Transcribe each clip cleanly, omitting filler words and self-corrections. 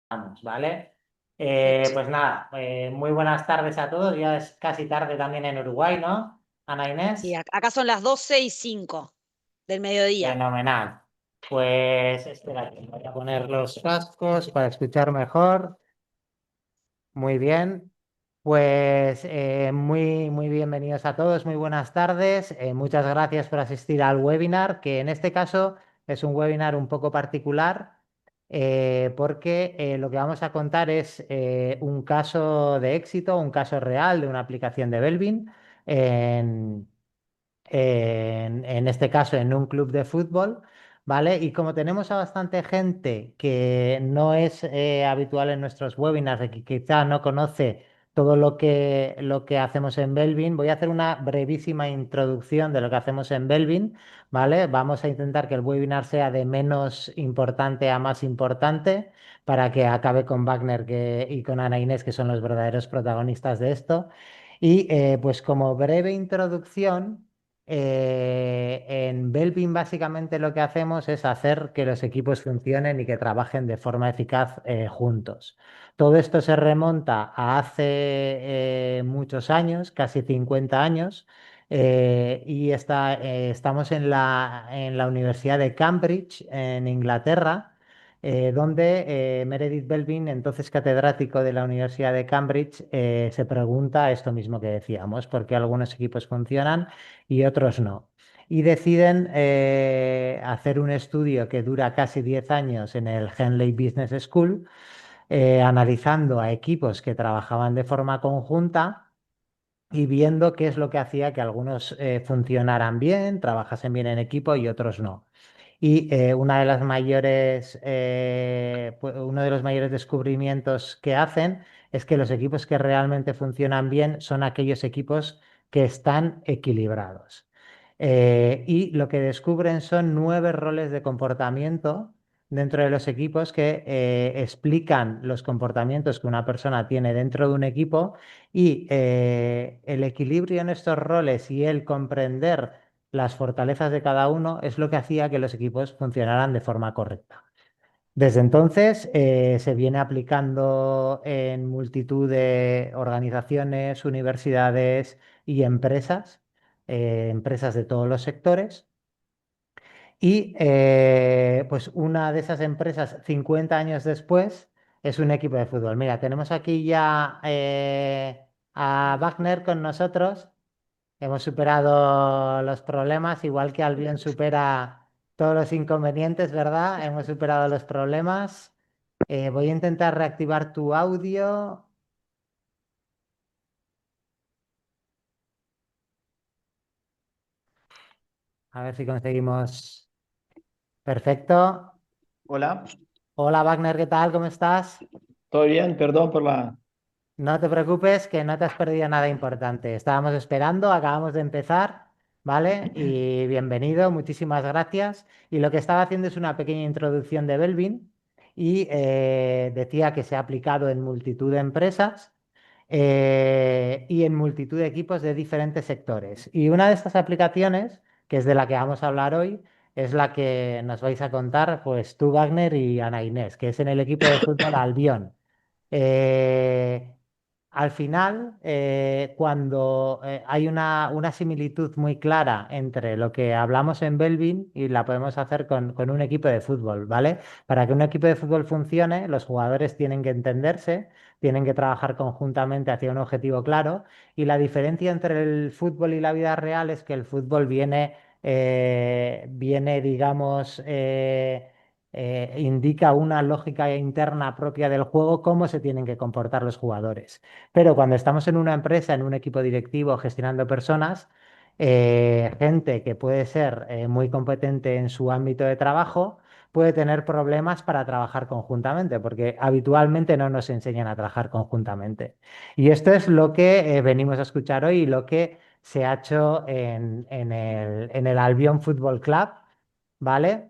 Vamos, ¿vale? Pues nada, muy buenas tardes a todos. Ya es casi tarde también en Uruguay, ¿no? Ana Sí, Inés. acá son las 12:05 del mediodía. Fenomenal. Pues espera, que me voy a poner los cascos para escuchar mejor. Muy bien. Pues muy bienvenidos a todos, muy buenas tardes. Muchas gracias por asistir al webinar, que en este caso es un webinar un poco particular, porque lo que vamos a contar es un caso de éxito, un caso real de una aplicación de Belvin en, en este caso en un club de fútbol, ¿vale? Y como tenemos a bastante gente que no es habitual en nuestros webinars, de que quizá no conoce todo lo que hacemos en Belvin, voy a hacer una brevísima introducción de lo que hacemos en Belvin, ¿vale? Vamos a intentar que el webinar sea de menos importante a más importante para que acabe con Wagner y con Ana Inés, que son los verdaderos protagonistas de esto. Y pues como breve introducción, en Belvin básicamente lo que hacemos es hacer que los equipos funcionen y que trabajen de forma eficaz juntos. Todo esto se remonta a hace muchos años, casi 50 años, estamos en la Universidad de Cambridge, en Inglaterra, donde Meredith Belvin, entonces catedrático de la Universidad de Cambridge, se pregunta esto mismo que decíamos, por qué algunos equipos funcionan y otros no. Y deciden hacer un estudio que dura casi 10 años en el Henley Business School, analizando a equipos que trabajaban de forma conjunta y viendo qué es lo que hacía que algunos funcionaran bien, trabajasen bien en equipo y otros no. Y uno de los mayores descubrimientos que hacen es que los equipos que realmente funcionan bien son aquellos equipos que están equilibrados. Y lo que descubren son 9 roles de comportamiento dentro de los equipos que explican los comportamientos que una persona tiene dentro de un equipo y el equilibrio en estos roles y el comprender las fortalezas de cada uno es lo que hacía que los equipos funcionaran de forma correcta. Desde entonces se viene aplicando en multitud de organizaciones, universidades y empresas, empresas de todos los sectores. Y pues una de esas empresas, 50 años después, es un equipo de fútbol. Mira, tenemos aquí ya a Wagner con nosotros. Hemos superado los problemas, igual que Albion supera todos los inconvenientes, ¿verdad? Hemos superado los problemas. Voy a intentar reactivar tu audio, a ver si conseguimos. Perfecto. Hola, Hola Wagner, ¿qué tal? ¿Cómo estás? ¿todo bien? Perdón por la... No te preocupes, que no te has perdido nada importante. Estábamos esperando, acabamos de empezar, ¿vale? Y bienvenido, muchísimas gracias. Y lo que estaba haciendo es una pequeña introducción de Belvin y decía que se ha aplicado en multitud de empresas y en multitud de equipos de diferentes sectores. Y una de estas aplicaciones, que es de la que vamos a hablar hoy, es la que nos vais a contar, pues tú, Wagner y Ana Inés, que es en el equipo de fútbol Albión. Eh, Al final, cuando hay una similitud muy clara entre lo que hablamos en Belvin y la podemos hacer con un equipo de fútbol, ¿vale? Para que un equipo de fútbol funcione, los jugadores tienen que entenderse, tienen que trabajar conjuntamente hacia un objetivo claro, y la diferencia entre el fútbol y la vida real es que el fútbol viene, digamos, indica una lógica interna propia del juego, cómo se tienen que comportar los jugadores. Pero cuando estamos en una empresa, en un equipo directivo, gestionando personas, gente que puede ser muy competente en su ámbito de trabajo, puede tener problemas para trabajar conjuntamente, porque habitualmente no nos enseñan a trabajar conjuntamente. Y esto es lo que venimos a escuchar hoy y lo que se ha hecho en el Albion Football Club, ¿vale?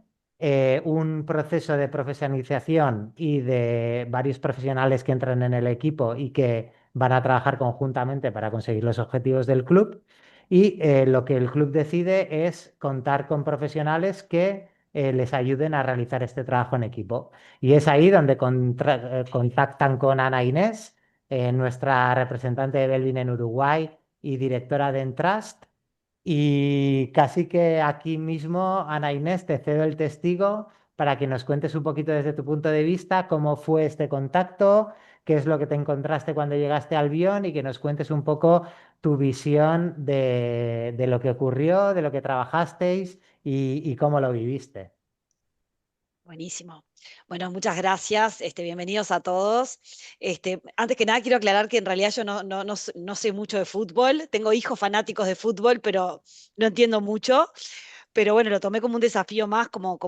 Un proceso de profesionalización y de varios profesionales que entran en el equipo y que van a trabajar conjuntamente para conseguir los objetivos del club. Y lo que el club decide es contar con profesionales que les ayuden a realizar este trabajo en equipo. Y es ahí donde contactan con Ana Inés, nuestra representante de Belvin en Uruguay y directora de Entrust. Y casi que aquí mismo, Ana Inés, te cedo el testigo para que nos cuentes un poquito desde tu punto de vista cómo fue este contacto, qué es lo que te encontraste cuando llegaste al Bion y que nos cuentes un poco tu visión de lo que ocurrió, de lo que trabajasteis y cómo lo viviste. Buenísimo. Bueno, muchas gracias. Bienvenidos a todos. Antes que nada, quiero aclarar que en realidad yo no sé mucho de fútbol. Tengo hijos fanáticos de fútbol, pero no entiendo mucho. Pero bueno, lo tomé como un desafío más, como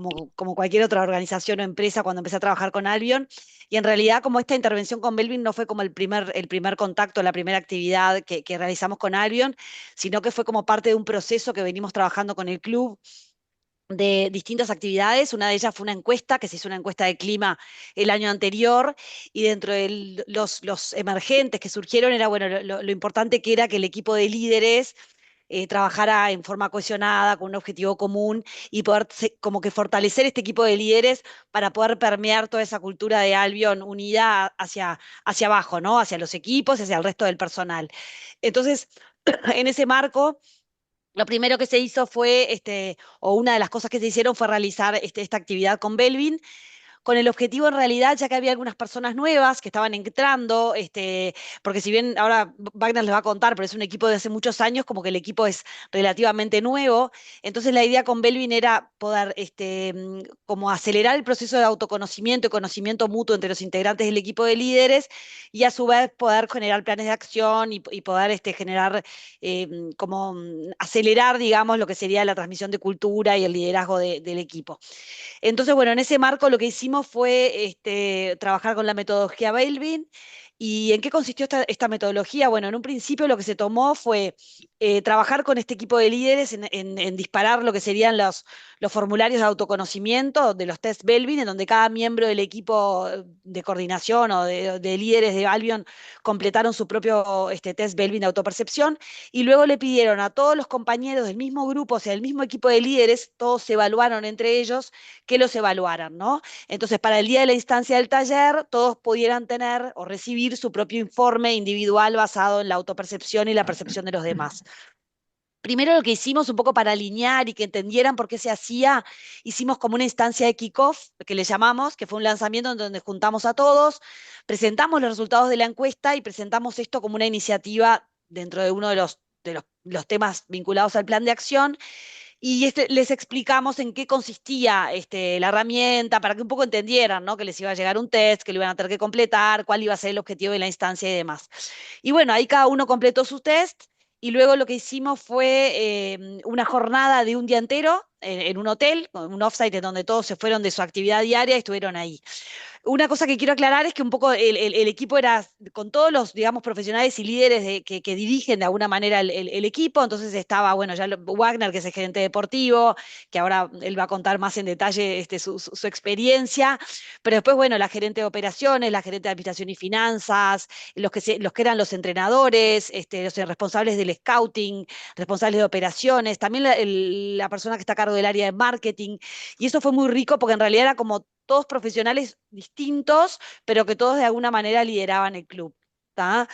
cualquier otra organización o empresa cuando empecé a trabajar con Albion. Y en realidad, como esta intervención con Belvin no fue como el primer contacto, la primera actividad que realizamos con Albion, sino que fue como parte de un proceso que venimos trabajando con el club de distintas actividades. Una de ellas fue una encuesta, que se hizo una encuesta de clima el año anterior, y dentro de los emergentes que surgieron era, bueno, lo importante que era que el equipo de líderes trabajara en forma cohesionada, con un objetivo común y poder como que fortalecer este equipo de líderes para poder permear toda esa cultura de Albion unida hacia abajo, ¿no? Hacia los equipos, hacia el resto del personal. Entonces, en ese marco, lo primero que se hizo fue, o una de las cosas que se hicieron fue realizar esta actividad con Belvin, con el objetivo en realidad, ya que había algunas personas nuevas que estaban entrando, porque si bien ahora Wagner les va a contar, pero es un equipo de hace muchos años, como que el equipo es relativamente nuevo, entonces la idea con Belvin era poder como acelerar el proceso de autoconocimiento y conocimiento mutuo entre los integrantes del equipo de líderes y a su vez poder generar planes de acción y poder generar como acelerar, digamos, lo que sería la transmisión de cultura y el liderazgo del equipo. Entonces, bueno, en ese marco lo que hicimos fue trabajar con la metodología Belvin. ¿Y en qué consistió esta metodología? Bueno, en un principio lo que se tomó fue trabajar con este equipo de líderes en disparar lo que serían los formularios de autoconocimiento de los test Belvin, en donde cada miembro del equipo de coordinación o de líderes de Albion completaron su propio test Belvin de autopercepción, y luego le pidieron a todos los compañeros del mismo grupo, o sea, del mismo equipo de líderes, todos se evaluaron entre ellos, que los evaluaran, ¿no? Entonces, para el día de la instancia del taller, todos pudieran tener o recibir su propio informe individual basado en la autopercepción y la percepción de los demás. Primero lo que hicimos un poco para alinear y que entendieran por qué se hacía, hicimos como una instancia de kickoff, que le llamamos, que fue un lanzamiento en donde juntamos a todos, presentamos los resultados de la encuesta y presentamos esto como una iniciativa dentro de uno de los temas vinculados al plan de acción, y les explicamos en qué consistía la herramienta para que un poco entendieran, ¿no? Que les iba a llegar un test, que lo iban a tener que completar, cuál iba a ser el objetivo de la instancia y demás. Y bueno, ahí cada uno completó su test y luego lo que hicimos fue una jornada de un día entero en un hotel, en un offsite en donde todos se fueron de su actividad diaria y estuvieron ahí. Una cosa que quiero aclarar es que un poco el equipo era con todos los, digamos, profesionales y líderes que dirigen de alguna manera el equipo. Entonces estaba, bueno, ya Wagner, que es el gerente deportivo, que ahora él va a contar más en detalle su experiencia. Pero después, bueno, la gerente de operaciones, la gerente de administración y finanzas, los que eran los entrenadores, los responsables del scouting, responsables de operaciones, también la persona que está a cargo del área de marketing. Y eso fue muy rico porque en realidad era como todos profesionales distintos, pero que todos de alguna manera lideraban el club. ¿Tá?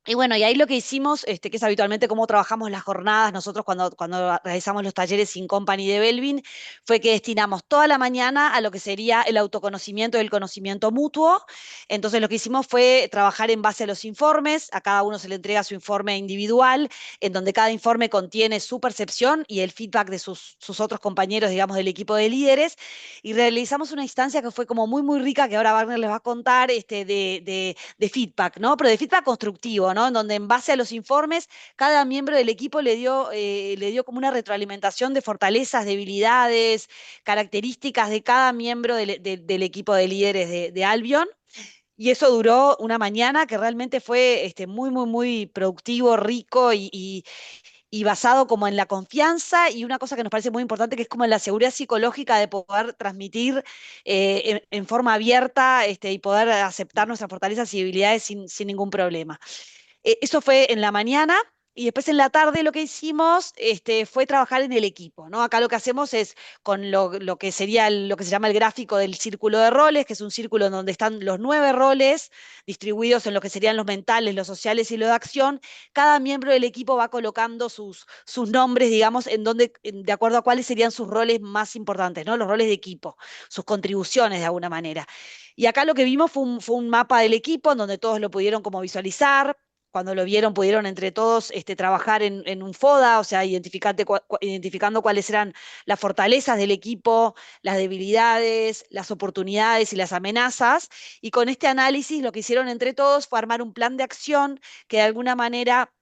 Y bueno, y ahí lo que hicimos, que es habitualmente cómo trabajamos las jornadas, nosotros cuando realizamos los talleres in company de Belvin, fue que destinamos toda la mañana a lo que sería el autoconocimiento y el conocimiento mutuo. Entonces lo que hicimos fue trabajar en base a los informes, a cada uno se le entrega su informe individual, en donde cada informe contiene su percepción y el feedback de sus otros compañeros, digamos, del equipo de líderes, y realizamos una instancia que fue como muy, muy rica, que ahora Wagner les va a contar, de feedback, ¿no? Pero de feedback constructivo, ¿no? En donde en base a los informes, cada miembro del equipo le dio como una retroalimentación de fortalezas, debilidades, características de cada miembro del equipo de líderes de Albion. Y eso duró una mañana que realmente fue muy, muy, muy productivo, rico y basado como en la confianza, y una cosa que nos parece muy importante, que es como en la seguridad psicológica de poder transmitir en forma abierta y poder aceptar nuestras fortalezas y debilidades sin ningún problema. Eso fue en la mañana. y después en la tarde lo que hicimos fue trabajar en el equipo, ¿no? Acá lo que hacemos es con lo que sería lo que se llama el gráfico del círculo de roles, que es un círculo en donde están los 9 roles distribuidos en lo que serían los mentales, los sociales y los de acción. Cada miembro del equipo va colocando sus nombres, digamos, de acuerdo a cuáles serían sus roles más importantes, ¿no? Los roles de equipo, sus contribuciones de alguna manera. Y acá lo que vimos fue un mapa del equipo en donde todos lo pudieron como visualizar. Cuando lo vieron, pudieron entre todos trabajar en un FODA, o sea, identificando cuáles eran las fortalezas del equipo, las debilidades, las oportunidades y las amenazas. Y con este análisis lo que hicieron entre todos fue armar un plan de acción que de alguna manera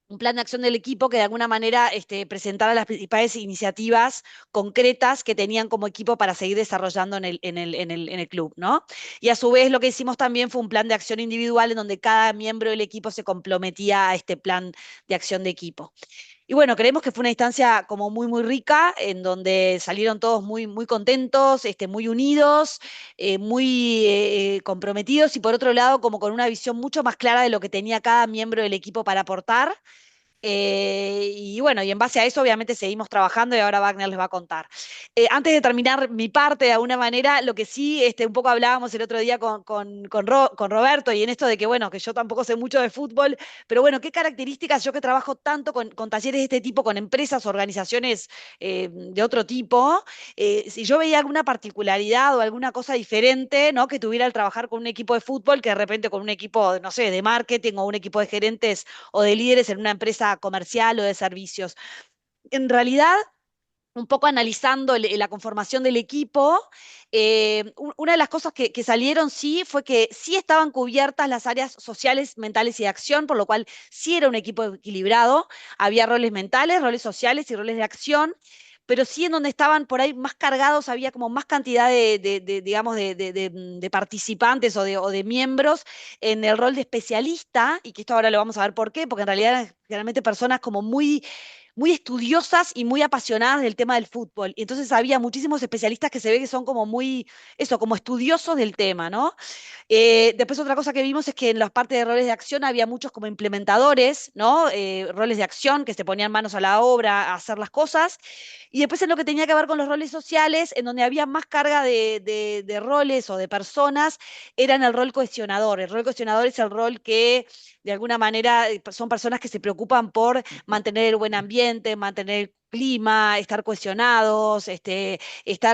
un plan de acción del equipo que de alguna manera presentara las principales iniciativas concretas que tenían como equipo para seguir desarrollando en el club, ¿no? Y a su vez lo que hicimos también fue un plan de acción individual en donde cada miembro del equipo se comprometía a este plan de acción de equipo. Y bueno, creemos que fue una instancia como muy, muy rica, en donde salieron todos muy, muy contentos, muy unidos, muy comprometidos y por otro lado como con una visión mucho más clara de lo que tenía cada miembro del equipo para aportar. Y bueno, y en base a eso obviamente seguimos trabajando y ahora Wagner les va a contar. Antes de terminar mi parte, de alguna manera, lo que sí, un poco hablábamos el otro día con Roberto y en esto de que, bueno, que yo tampoco sé mucho de fútbol, pero bueno, ¿qué características yo que trabajo tanto con talleres de este tipo, con empresas, organizaciones de otro tipo, si yo veía alguna particularidad o alguna cosa diferente, ¿no? Que tuviera al trabajar con un equipo de fútbol que de repente con un equipo, no sé, de marketing o un equipo de gerentes o de líderes en una empresa comercial o de servicios. En realidad, un poco analizando la conformación del equipo, una de las cosas que salieron sí fue que sí estaban cubiertas las áreas sociales, mentales y de acción, por lo cual sí era un equipo equilibrado. Había roles mentales, roles sociales y roles de acción, pero sí en donde estaban por ahí más cargados, había como más cantidad digamos, de participantes o de miembros en el rol de especialista, y que esto ahora lo vamos a ver por qué, porque en realidad eran generalmente personas como muy estudiosas y muy apasionadas del tema del fútbol. Y entonces había muchísimos especialistas que se ve que son como muy, eso, como estudiosos del tema, ¿no? Después otra cosa que vimos es que en las partes de roles de acción había muchos como implementadores, ¿no? Roles de acción que se ponían manos a la obra a hacer las cosas. Y después en lo que tenía que ver con los roles sociales, en donde había más carga de roles o de personas, era en el rol cohesionador. El rol cohesionador es el rol que de alguna manera son personas que se preocupan por mantener el buen ambiente, mantener el clima, estar cohesionados, tener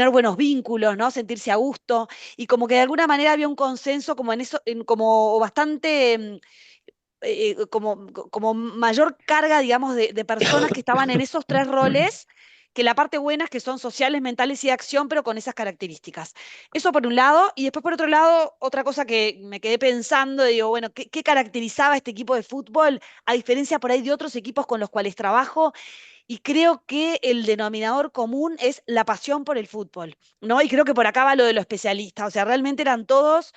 buenos vínculos, ¿no? Sentirse a gusto. Y como que de alguna manera había un consenso como en eso, como bastante como mayor carga, digamos, de personas que estaban en esos 3 roles, que la parte buena es que son sociales, mentales y de acción, pero con esas características. Eso por un lado, y después por otro lado, otra cosa que me quedé pensando, digo, bueno, ¿qué caracterizaba este equipo de fútbol, a diferencia por ahí de otros equipos con los cuales trabajo? Y creo que el denominador común es la pasión por el fútbol, ¿no? Y creo que por acá va lo de los especialistas, o sea, realmente eran todos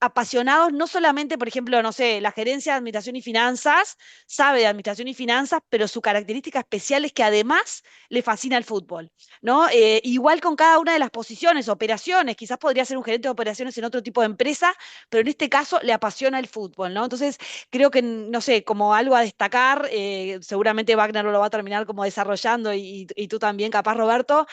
apasionados, no solamente, por ejemplo, no sé, la gerencia de administración y finanzas sabe de administración y finanzas, pero su característica especial es que además le fascina el fútbol, ¿no? Igual con cada una de las posiciones, operaciones, quizás podría ser un gerente de operaciones en otro tipo de empresa, pero en este caso le apasiona el fútbol, ¿no? Entonces, creo que, no sé, como algo a destacar, seguramente Wagner lo va a terminar como desarrollando y tú también, capaz, Roberto,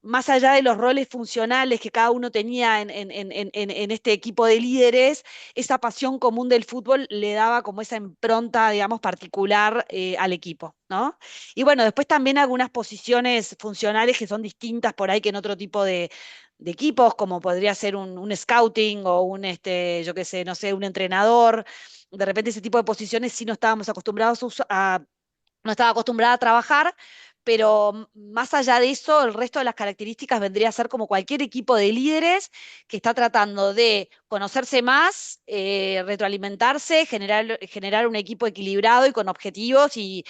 más allá de los roles funcionales que cada uno tenía en este equipo de líderes, esa pasión común del fútbol le daba como esa impronta, digamos, particular al equipo, ¿no? Y bueno, después también algunas posiciones funcionales que son distintas por ahí que en otro tipo de equipos, como podría ser un scouting o yo qué sé, no sé, un entrenador. De repente ese tipo de posiciones sí no estábamos acostumbrados no estaba acostumbrada a trabajar, pero más allá de eso, el resto de las características vendría a ser como cualquier equipo de líderes que está tratando de conocerse más, retroalimentarse, generar un equipo equilibrado y con objetivos y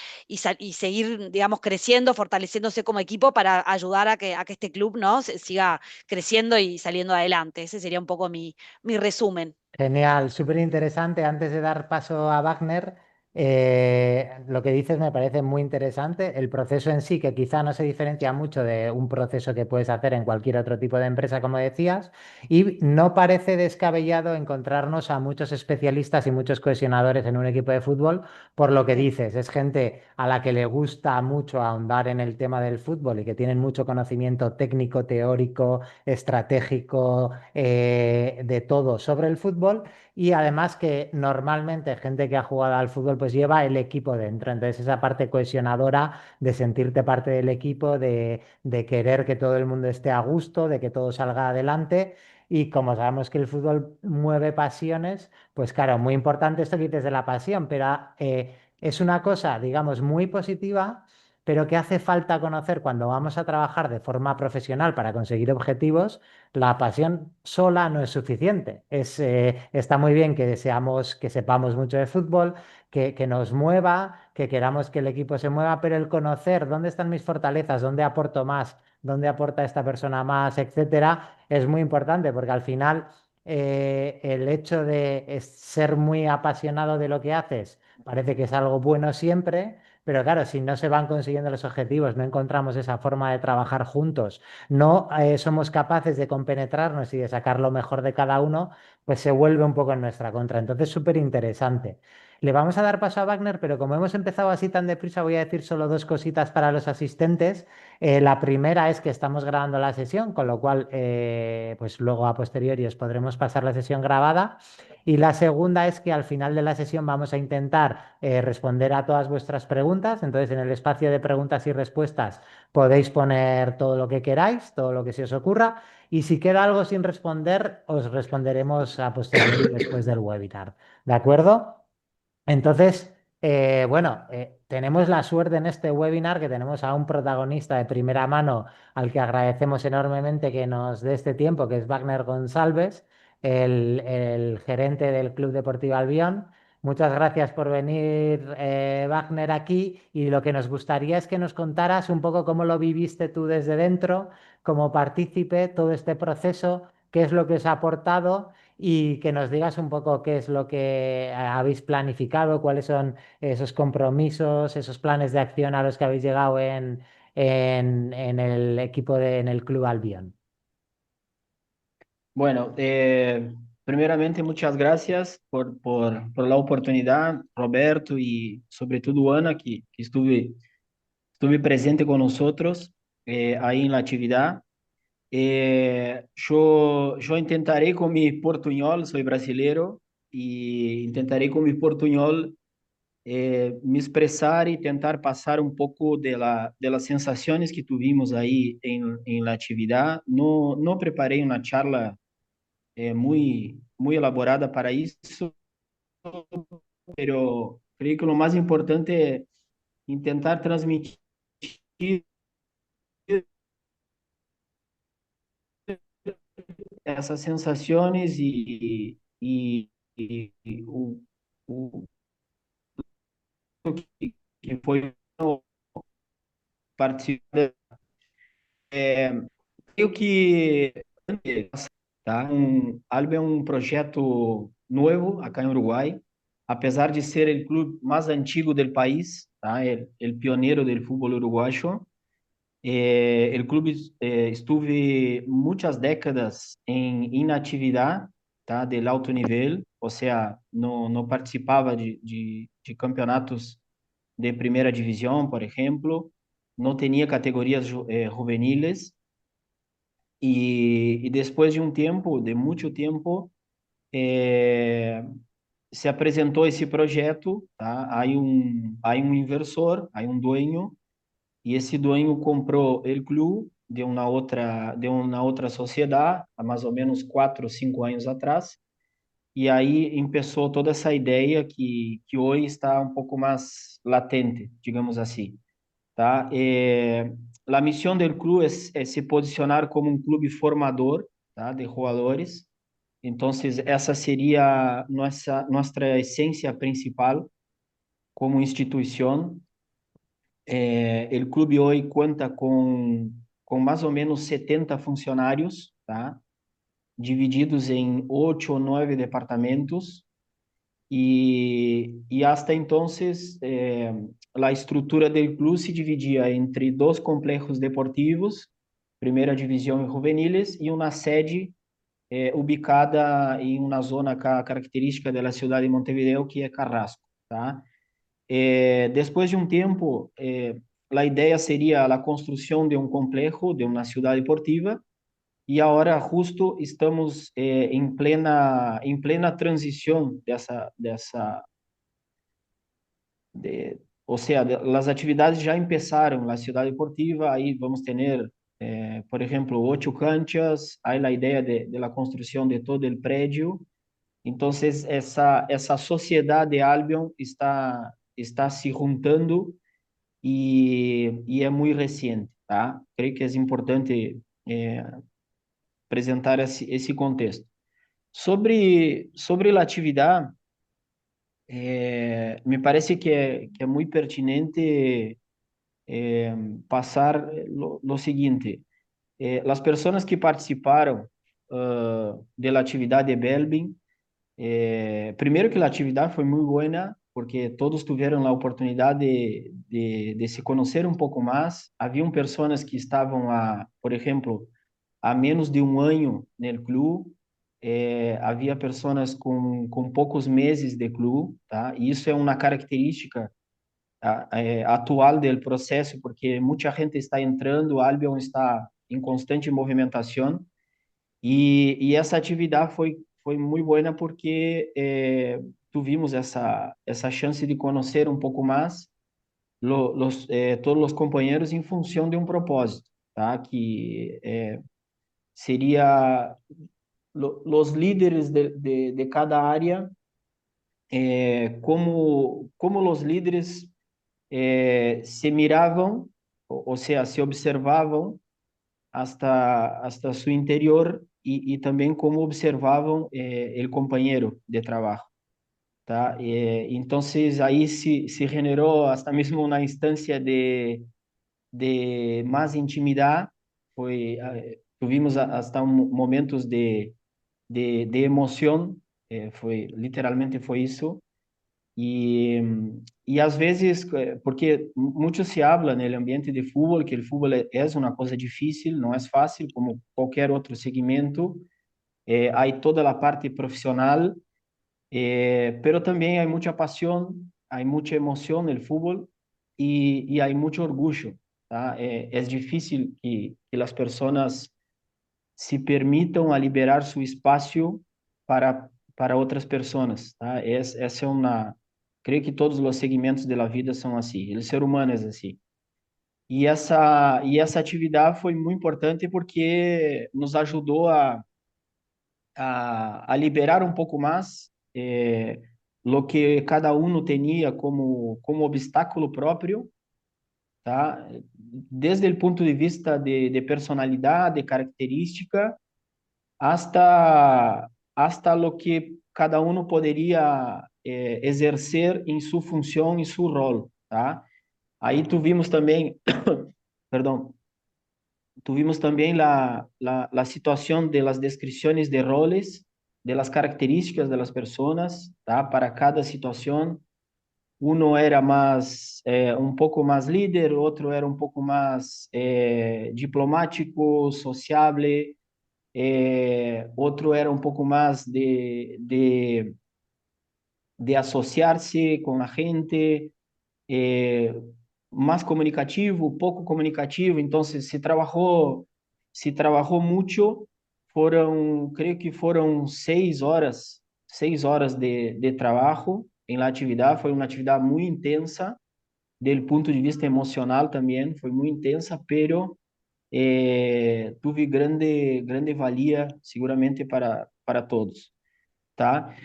seguir, digamos, creciendo, fortaleciéndose como equipo para ayudar a que este club, ¿no? Siga creciendo y saliendo adelante. Ese sería un poco mi resumen. Genial, súper interesante. Antes de dar paso a Wagner, Lo que dices me parece muy interesante. El proceso en sí, que quizá no se diferencia mucho de un proceso que puedes hacer en cualquier otro tipo de empresa, como decías, y no parece descabellado encontrarnos a muchos especialistas y muchos cohesionadores en un equipo de fútbol, por lo que Sí, dices, es gente a la que le gusta mucho ahondar en el tema del fútbol y que tienen mucho conocimiento técnico, teórico, estratégico, de todo sobre el fútbol y además que normalmente gente que ha jugado al fútbol pues lleva el equipo dentro. Entonces esa parte cohesionadora de sentirte parte del equipo, de querer que todo el mundo esté a gusto, de que todo salga adelante. Y como sabemos que el fútbol mueve pasiones, pues claro, muy importante esto que dices de la pasión, pero es una cosa, digamos, muy positiva, pero que hace falta conocer cuando vamos a trabajar de forma profesional para conseguir objetivos. La pasión sola no es suficiente. Está muy bien que deseamos, que sepamos mucho de fútbol, que nos mueva, que queramos que el equipo se mueva, pero el conocer dónde están mis fortalezas, dónde aporto más, dónde aporta esta persona más, etcétera, es muy importante porque al final el hecho de ser muy apasionado de lo que haces parece que es algo bueno siempre. Pero claro, si no se van consiguiendo los objetivos, no encontramos esa forma de trabajar juntos, no somos capaces de compenetrarnos y de sacar lo mejor de cada uno, pues se vuelve un poco en nuestra contra. Entonces, súper interesante. Le vamos a dar paso a Wagner, pero como hemos empezado así tan deprisa, voy a decir solo dos cositas para los asistentes. La primera es que estamos grabando la sesión, con lo cual, pues luego a posteriori os podremos pasar la sesión grabada. Y la segunda es que al final de la sesión vamos a intentar responder a todas vuestras preguntas. Entonces, en el espacio de preguntas y respuestas podéis poner todo lo que queráis, todo lo que se os ocurra. Y si queda algo sin responder, os responderemos a posteriori después del webinar. ¿De acuerdo? Entonces, bueno, tenemos la suerte en este webinar que tenemos a un protagonista de primera mano al que agradecemos enormemente que nos dé este tiempo, que es Wagner González, el gerente del Club Deportivo Albión. Muchas gracias por venir, Wagner, aquí. Y lo que nos gustaría es que nos contaras un poco cómo lo viviste tú desde dentro, como partícipe, todo este proceso, qué es lo que os ha aportado y que nos digas un poco qué es lo que habéis planificado, cuáles son esos compromisos, esos planes de acción a los que habéis llegado en el equipo en el Club Albion. Bueno, primeramente muchas gracias por la oportunidad, Roberto, y sobre todo Ana, que estuve presente con nosotros ahí en la actividad. Yo intentaré con mi portuñol, soy brasileiro, y intentaré con mi portuñol me expressar e tentar passar um pouco de las sensações que tuvimos aí em la atividade. Não preparei uma charla muito elaborada para isso, pero creio que o mais importante é tentar transmitir essas sensações e o que foi participar. Creio que tá? Alba é um projeto novo acá em Uruguai, apesar de ser o clube mais antigo do país, tá? El pioneiro do futebol uruguayo. O clube estuve muitas décadas em inatividade, tá? Del alto nível, ou seja, não participava de campeonatos de primeira divisão, por exemplo, não tinha categorias juveniles. E depois de um tempo, de muito tempo, se apresentou esse projeto, tá? Há um inversor, há um dueño, e esse dueño comprou o clube de uma outra sociedade, há mais ou menos 4 ou 5 anos atrás, e aí começou toda essa ideia que hoje está um pouco mais latente, digamos assim, tá? A missão do clube é se posicionar como um clube formador, tá? De jogadores. Então, essa seria nossa essência principal como instituição. O clube hoje conta com mais ou menos 70 funcionários, tá? Divididos em 8 ou 9 departamentos. y hasta entonces la estructura del club se dividía entre dos complejos deportivos, primera división y juveniles, y una sede ubicada em uma zona característica da cidade de Montevideo, que é Carrasco, tá? Depois de um tempo, a ideia seria a construção de um complexo, de uma cidade deportiva, e agora justo estamos em plena transição ou seja, as atividades já começaram na cidade deportiva, aí vamos ter, por exemplo, 8 canchas, aí a ideia de la construção de todo o prédio. Então, essa sociedade de Albion está se juntando e é muito recente, tá? Creio que é importante apresentar esse contexto. Sobre a atividade, me parece que é muito pertinente passar lo seguinte: as pessoas que participaram da atividade de Belbin, primeiro que a atividade foi muito boa, porque todos tiveram a oportunidade de se conhecer um pouco mais. Haviam pessoas que estavam, por exemplo, há menos de um ano no clube, havia pessoas com poucos meses de clube, tá? E isso é uma característica atual do processo, porque muita gente está entrando, o Albion está em constante movimentação, e essa atividade foi muito boa porque tivemos essa chance de conhecer um pouco mais todos os companheiros em função de um propósito, tá? Que seria os líderes de cada área, como os líderes se miravam, ou seja, se observavam hasta su interior y también cómo observaban el compañero de trabajo, ¿tá? Entonces ahí se generó hasta mismo una instancia de más intimidad, tuvimos hasta momentos de emoción, literalmente fue eso. E às vezes, porque muito se habla no ambiente de futebol, que o futebol é uma coisa difícil, não é fácil, como qualquer outro segmento. Há toda a parte profissional, pero também há muita paixão, há muita emoção no futebol e há muito orgulho. Tá? É difícil que as pessoas se permitam a liberar seu espaço para outras pessoas, tá? Essa é uma, creio que todos os segmentos da vida são assim, o ser humano é assim. E essa atividade foi muito importante porque nos ajudou a liberar um pouco mais lo que cada um tinha como obstáculo próprio, tá? Desde o ponto de vista de personalidade, de característica, hasta lo que cada uno poderia exercer em sua função e seu rol, tá? Aí tuvimos também, perdão, tuvimos também a situação de las descrições de roles, de las características de las personas, tá? Para cada situação, uno era mais um pouco mais líder, outro era um pouco mais diplomático, sociável, outro era um pouco mais de associar-se com a gente, mais comunicativo, pouco comunicativo. Então, se trabalhou muito. Creio que foram 6 horas de trabalho em la atividade. Foi uma atividade muito intensa, do ponto de vista emocional também, foi muito intensa, pero tuve grande valia seguramente para todos, tá?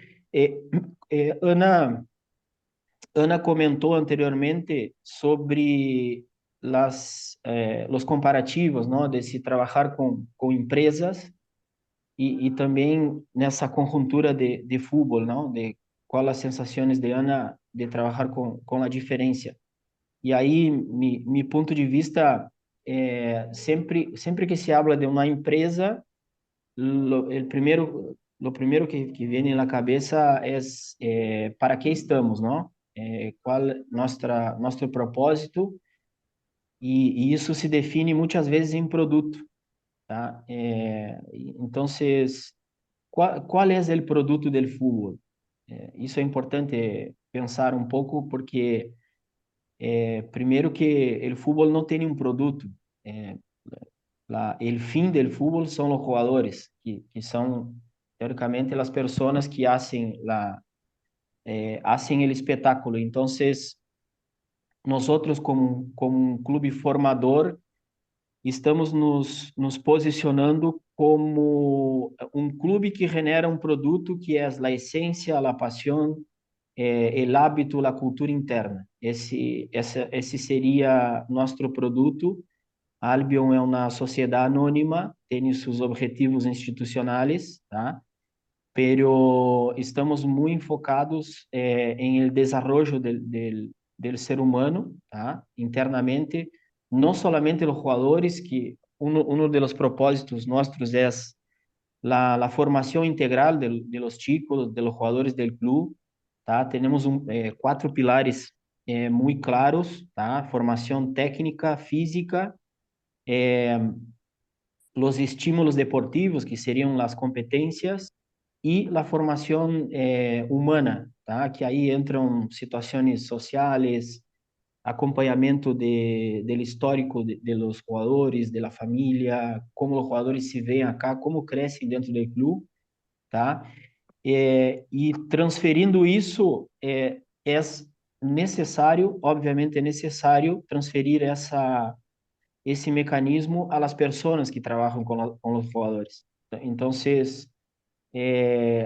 Ana comentou anteriormente sobre os comparativos, não, de se trabalhar com empresas e também nessa conjuntura de futebol, não, de qual as sensações de Ana de trabalhar com a diferença. E aí, meu ponto de vista, sempre que se habla de uma empresa, lo primero que viene en la cabeza es para qué estamos, ¿no? ¿Cuál nuestro propósito? E isso se define muitas vezes em produto, tá? Então, qual é o produto do futebol? Isso é importante pensar um pouco porque primeiro que o futebol não tem um produto. Eh, el fin del fútbol son los jugadores, que son teóricamente las personas que hacen el espectáculo. Entonces, nosotros como un clube formador, estamos nos posicionando como un clube que genera un producto que es la esencia, la pasión, el hábito, la cultura interna. Esse seria nuestro producto. Albion é uma sociedade anônima, tem seus objetivos institucionais, tá? Pero estamos muito enfocados em el desarrollo del ser humano, tá? Internamente, não solamente os jogadores, que uno de los propósitos nossos é la formação integral de los chicos, de los jugadores del club, tá? Temos quatro pilares muito claros, tá? Formação técnica, física, los estímulos deportivos, que seriam as competências, e a formação humana, tá? Que aí entram situações sociais, acompanhamento del histórico de los jugadores, de la família, como os jogadores se veem acá, como crescem dentro do clube, tá? E transferindo isso, é necessário, obviamente é necessário transferir esse mecanismo a las personas que trabalham com os jugadores. Então,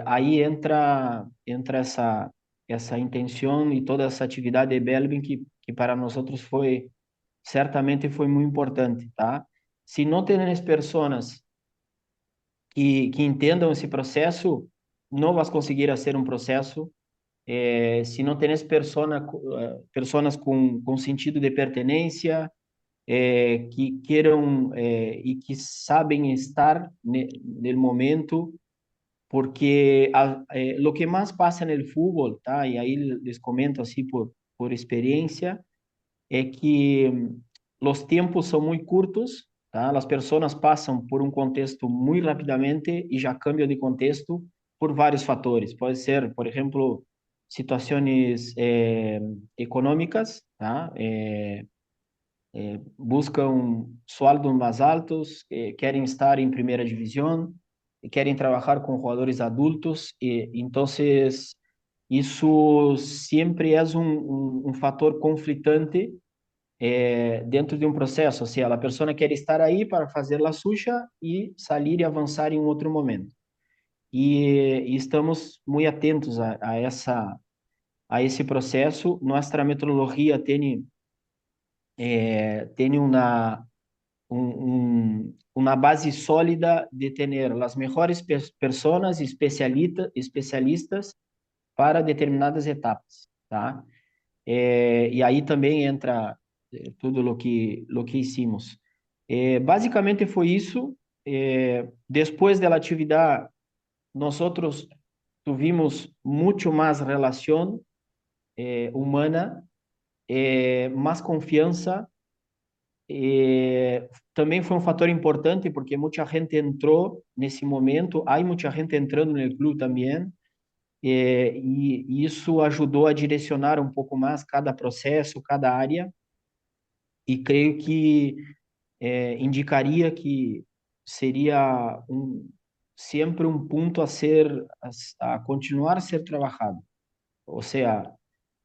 aí entra essa intenção e toda essa atividade de Belvin que para nós foi certamente foi muito importante, tá? Se não tienes pessoas que entendam esse processo, não vas conseguir fazer um processo. Se não tienes pessoas com sentido de pertenência, que queiram e que sabem estar no momento, porque o que mais passa no futebol, tá? E aí les comento assim por experiência, é que os tempos são muito curtos, tá? As pessoas passam por um contexto muito rapidamente e já cambiam de contexto por vários fatores. Pode ser, por exemplo, situações econômicas, tá? Buscam sueldos mais altos, querem estar em primeira divisão, querem trabalhar com jogadores adultos, e então isso sempre é um fator conflitante dentro de um processo, ou seja, a pessoa quer estar aí para fazer a suja e sair e avançar em outro momento. E estamos muito atentos a esse processo. Nossa metodologia tem uma base sólida de ter as melhores pessoas especialistas para determinadas etapas, tá? E aí também entra tudo lo que hicimos. Basicamente foi isso. Depois da atividade, nós tuvimos muito mais relação humana, mais confiança. Também foi um fator importante porque muita gente entrou nesse momento, há muita gente entrando no clube também, e isso ajudou a direcionar um pouco mais cada processo, cada área, e creio que indicaria que seria sempre um ponto a continuar a ser trabalhado. Ou seja,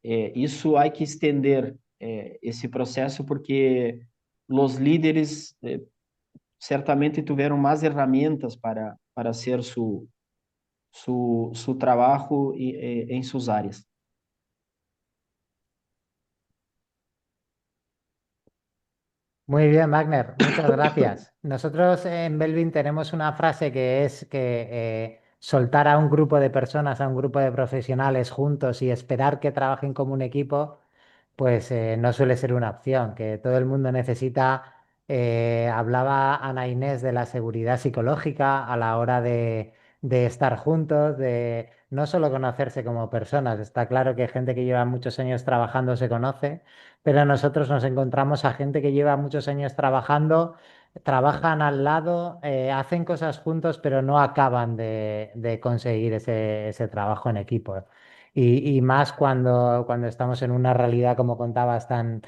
isso há que estender esse processo porque os líderes certamente tiveram mais ferramentas para hacer su trabajo en sus áreas. Muy bien, Wagner, muchas gracias. Nosotros en Belvin tenemos una frase que es que soltar a un grupo de personas, a un grupo de profesionales juntos y esperar que trabajen como un equipo, pues no suele ser una opción, que todo el mundo necesita, hablaba Ana Inés de la seguridad psicológica a la hora de estar juntos, de no solo conocerse como personas. Está claro que gente que lleva muchos años trabajando se conoce, pero nosotros nos encontramos a gente que lleva muchos años trabajando, trabajan al lado, hacen cosas juntos, pero no acaban de conseguir ese trabajo en equipo. Y más cuando estamos en una realidad, como contabas, tan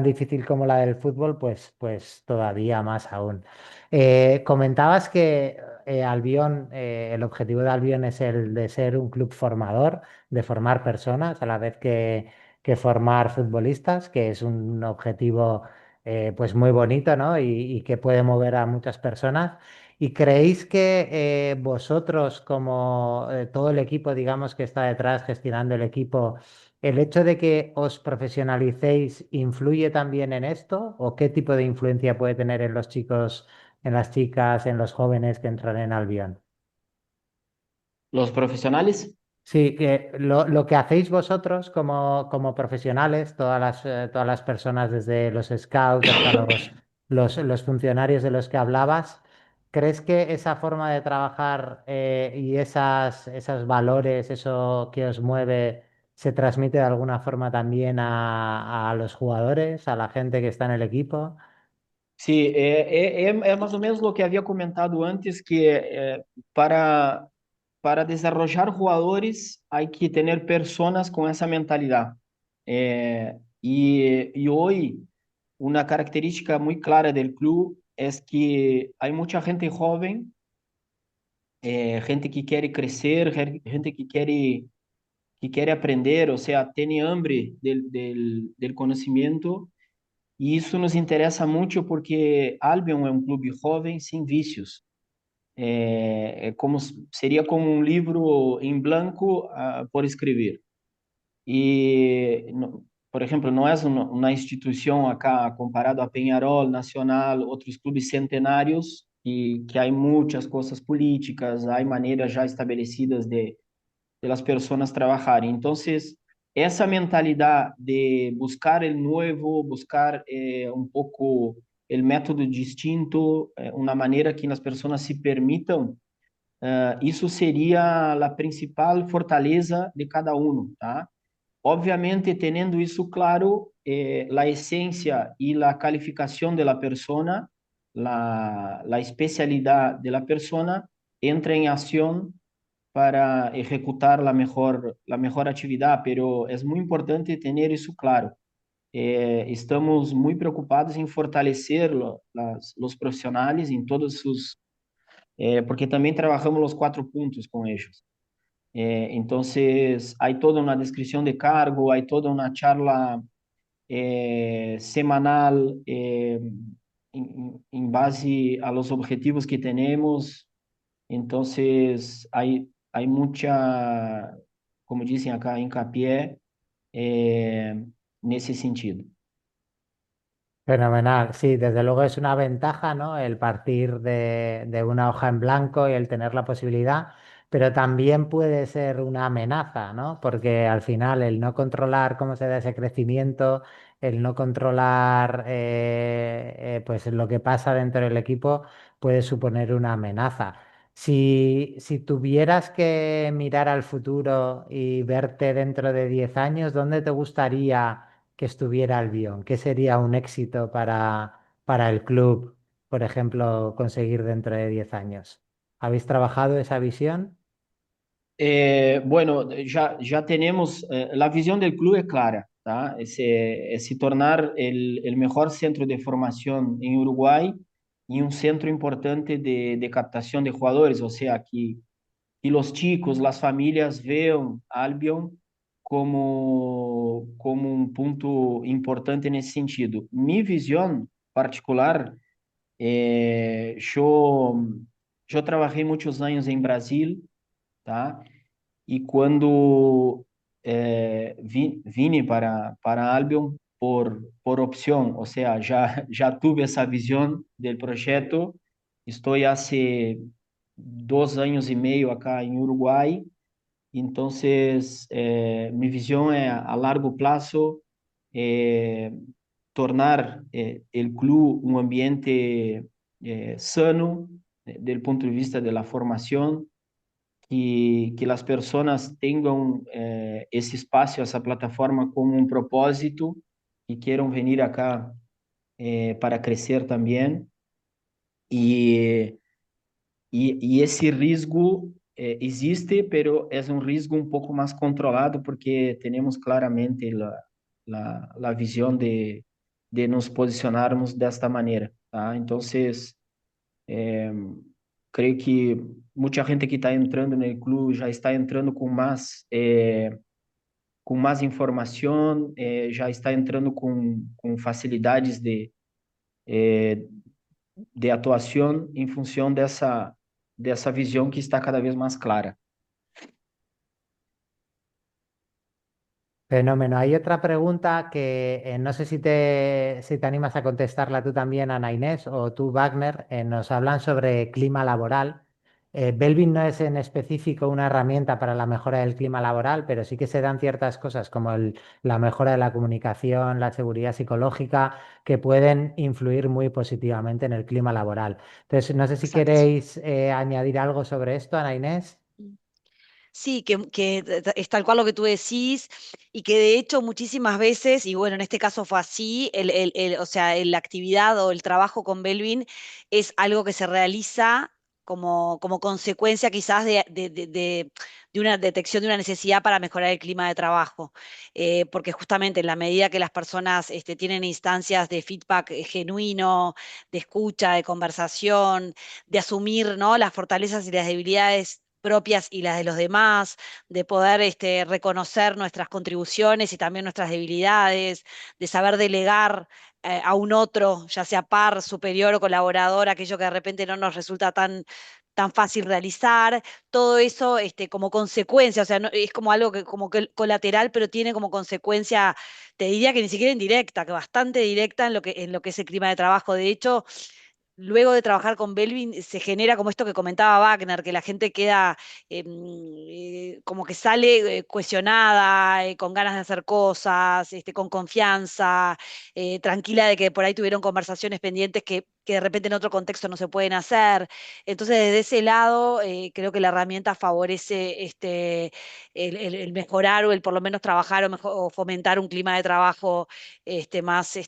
difícil como la del fútbol, pues todavía más aún. Comentabas que Albión, el objetivo de Albión es el de ser un club formador, de formar personas a la vez que formar futbolistas, que es un objetivo pues muy bonito, ¿no? Y que puede mover a muchas personas. ¿Y creéis que vosotros, como todo el equipo, digamos, que está detrás gestionando el equipo, el hecho de que os profesionalicéis influye también en esto? ¿O qué tipo de influencia puede tener en los chicos, en las chicas, en los jóvenes que entran en Albion? Los profesionales. Sí, que lo que hacéis vosotros como profesionales, todas las personas, desde los scouts hasta los funcionarios de los que hablabas, ¿crees que esa forma de trabajar y esos valores, eso que os mueve, se transmite de alguna forma también a los jugadores, a la gente que está en el equipo? Sí, más o menos lo que había comentado antes, que para desarrollar jugadores hay que tener personas con esa mentalidad. Y hoy una característica muy clara del club es que hay mucha gente joven, gente que quiere crecer, gente que quiere aprender, o sea, tiene hambre del conocimiento. E isso nos interessa muito porque Albion é um clube jovem sem vícios. Seria como um livro em branco por escrever. Por exemplo, não é uma instituição acá comparado a Peñarol, Nacional, outros clubes centenários que há muitas coisas políticas, há maneiras já estabelecidas de las personas trabajar. Entonces, esa mentalidad de buscar el nuevo, buscar un poco el método distinto, una manera que las personas se permitan, isso seria a principal fortaleza de cada um, tá? Obviamente, tendo isso claro, a essência e a qualificação da pessoa, a especialidade da pessoa entra em ação para ejecutar la mejor actividad, pero es muy importante tener eso claro. Estamos muy preocupados en fortalecer los profesionales en todos sus, porque también trabajamos los 4 puntos con ellos. Entonces, hay toda una descripción de cargo, hay toda una charla semanal en base a los objetivos que tenemos. Entonces, hay mucha, como dicen acá, hincapié nesse sentido. Fenomenal, sí, desde luego es una ventaja, ¿no? El partir de una hoja en blanco y el tener la posibilidad, pero también puede ser una amenaza, ¿no? Porque al final el no controlar cómo se da ese crecimiento, el no controlar pues lo que pasa dentro del equipo puede suponer una amenaza. Si tuvieras que mirar al futuro y verte dentro de 10 años, ¿dónde te gustaría que estuviera Albion? ¿Qué sería un éxito para el club, por ejemplo, conseguir dentro de 10 años? ¿Habéis trabajado esa visión? Bueno, ya tenemos, la visión del club es clara, ¿tá? Es tornar el mejor centro de formación en Uruguay y un centro importante de captación de jugadores, o sea, que los chicos, las familias vean Albion como un punto importante en ese sentido. Mi visión particular, eh, yo, yo trabajé muchos años en Brasil, tá? E quando vine para Albion por opção, ou seja, já tive essa visão do projeto, estou há 2 anos e meio acá em Uruguai, então mi visão é a largo prazo tornar o clube um ambiente sano, do ponto de vista da formação, que as pessoas tenham esse espaço, essa plataforma como um propósito e queiram vir acá para crescer também. E, e esse risco existe, pero é um risco um pouco mais controlado porque temos claramente a visão de nos posicionarmos desta maneira, tá? Então, creio que muita gente que está entrando no clube já está entrando com mais informação, já está entrando com facilidades de atuação em função dessa visão que está cada vez mais clara. Fenómeno. Hay otra pregunta que no sé si te animas a contestarla tú también, Ana Inés, o tú, Wagner. Nos hablan sobre clima laboral. Belvin no es en específico una herramienta para la mejora del clima laboral, pero sí que se dan ciertas cosas como la mejora de la comunicación, la seguridad psicológica, que pueden influir muy positivamente en el clima laboral. Entonces, no sé si Exacto. queréis añadir algo sobre esto, Ana Inés. Sí, que es tal cual lo que tú decís y que de hecho muchísimas veces, y bueno, en este caso fue así, o sea, la actividad o el trabajo con Belvin es algo que se realiza como consecuencia quizás de una detección de una necesidad para mejorar el clima de trabajo. Porque justamente en la medida que las personas tienen instancias de feedback genuino, de escucha, de conversación, de asumir, ¿no?, las fortalezas y las debilidades propias y las de los demás, de poder reconocer nuestras contribuciones y también nuestras debilidades, de saber delegar a un otro, ya sea par, superior o colaborador, aquello que de repente no nos resulta tan fácil realizar, todo eso como consecuencia, o sea, es como algo que como que colateral, pero tiene como consecuencia, te diría que ni siquiera indirecta, que bastante directa en lo que es el clima de trabajo. De hecho, luego de trabajar con Belvin se genera como esto que comentaba Wagner, que la gente queda como que sale cohesionada, con ganas de hacer cosas, con confianza, tranquila de que por ahí tuvieron conversaciones pendientes que de repente en otro contexto no se pueden hacer. Entonces, desde ese lado, creo que la herramienta favorece el mejorar o el por lo menos trabajar o fomentar un clima de trabajo más,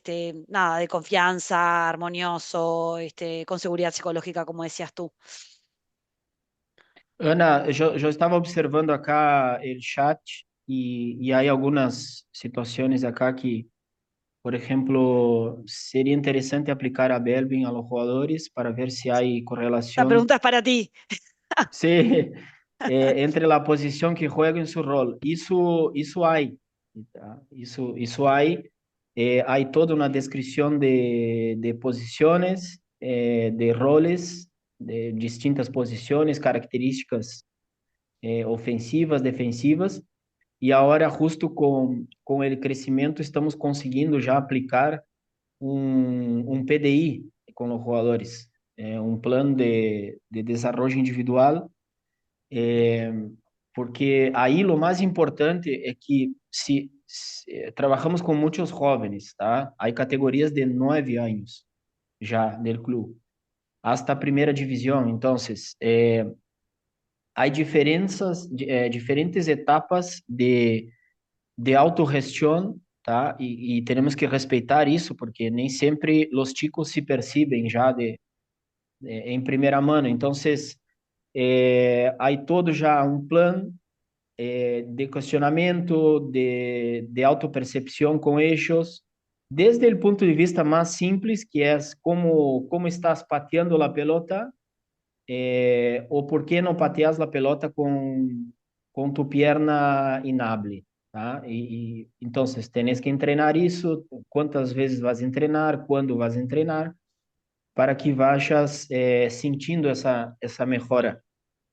nada, de confianza, armonioso, con seguridad psicológica, como decías tú. Ana, eu estava observando acá o chat e há algumas situações acá que, por exemplo, seria interessante aplicar a Belvin a los jogadores para ver se há Esta correlação. pregunta es para ti. Sí, entre la posición que juega en su rol. Isso hay, tá? Isso hay. Hay toda una descripción de posiciones, de roles, de distintas posiciones, características ofensivas, defensivas. E agora, justo com o crescimento, estamos conseguindo já aplicar um PDI com os jogadores, um plano de desenvolvimento individual, porque aí o mais importante é que se trabalhamos com muitos jovens, tá? Há categorias de 9 anos já do clube, hasta a primeira divisão. Então, há diferentes etapas de autogestão, tá? E temos que respeitar isso, porque nem sempre os chicos se percebem já em primeira mão. Então, há todo já um plano de questionamento, de autopercepção com eixos, desde o ponto de vista mais simples, que é como estás pateando a pelota, ou por que não pateas a pelota com tu pierna inable, tá? Então, tens que treinar isso, quantas vezes vas treinar, quando vas treinar, para que vayas sentindo essa melhora,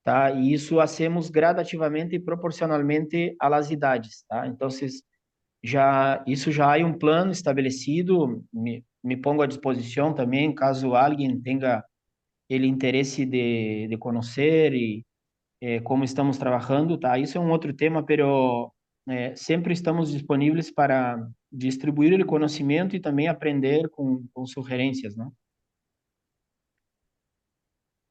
tá? E isso hacemos gradativamente e proporcionalmente às idades, tá? Então, já há um plano estabelecido, me pongo à disposição também, caso alguém tenha ele interesse de conhecer e como estamos trabalhando, tá? Isso é um outro tema, pero sempre estamos disponíveis para distribuir o conhecimento e também aprender com sugerências, não?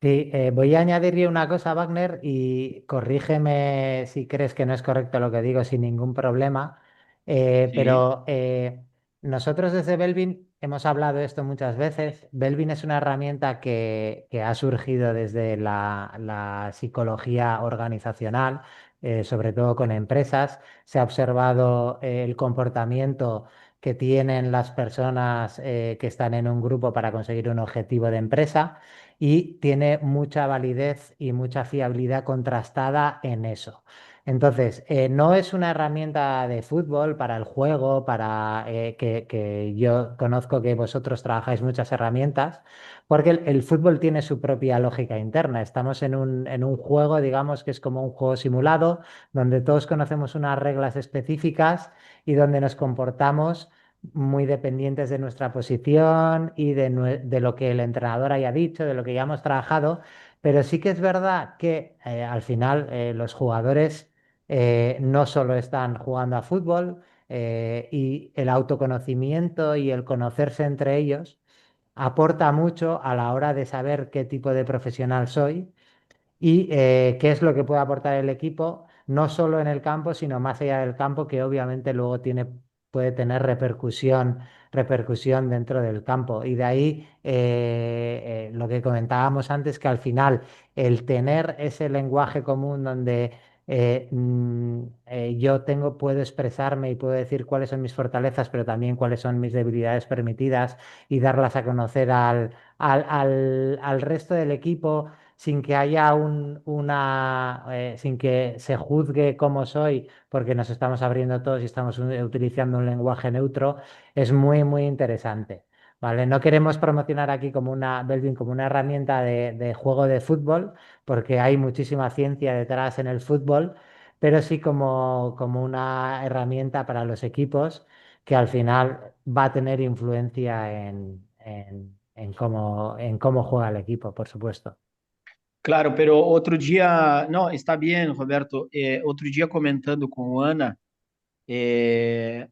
Sí, voy a añadirle una cosa, Wagner, y corrígeme si crees que no es correcto lo que digo sin ningún problema. Sí, Pero nosotros desde Belvin hemos hablado de esto muchas veces. Belvin es una herramienta que ha surgido desde la psicología organizacional, sobre todo con empresas. Se ha observado el comportamiento que tienen las personas que están en un grupo para conseguir un objetivo de empresa y tiene mucha validez y mucha fiabilidad contrastada en eso. Entonces, no es una herramienta de fútbol para el juego, para que yo conozco que vosotros trabajáis muchas herramientas, porque el fútbol tiene su propia lógica interna. Estamos en un juego, digamos, que es como un juego simulado, donde todos conocemos unas reglas específicas y donde nos comportamos muy dependientes de nuestra posición y de lo que el entrenador haya dicho, de lo que ya hemos trabajado, pero sí que es verdad que al final los jugadores no solo están jugando a fútbol y el autoconocimiento y el conocerse entre ellos aporta mucho a la hora de saber qué tipo de profesional soy y qué es lo que puede aportar el equipo, no solo en el campo, sino más allá del campo, que obviamente luego puede tener repercusión dentro del campo. Y de ahí lo que comentábamos antes, que al final el tener ese lenguaje común donde puedo expresarme y puedo decir cuáles son mis fortalezas, pero también cuáles son mis debilidades permitidas y darlas a conocer al resto del equipo sin que haya sin que se juzgue cómo soy, porque nos estamos abriendo todos y estamos utilizando un lenguaje neutro, es muy, muy interesante. ¿Vale? No queremos promocionar aquí como Belvin como una herramienta de juego de fútbol, porque hay muchísima ciencia detrás en el fútbol, pero sí como una herramienta para los equipos que al final va a tener influencia en cómo juega el equipo, por supuesto. claro, pero outro dia, não, está bem, Roberto. Outro dia comentando com Ana, eh,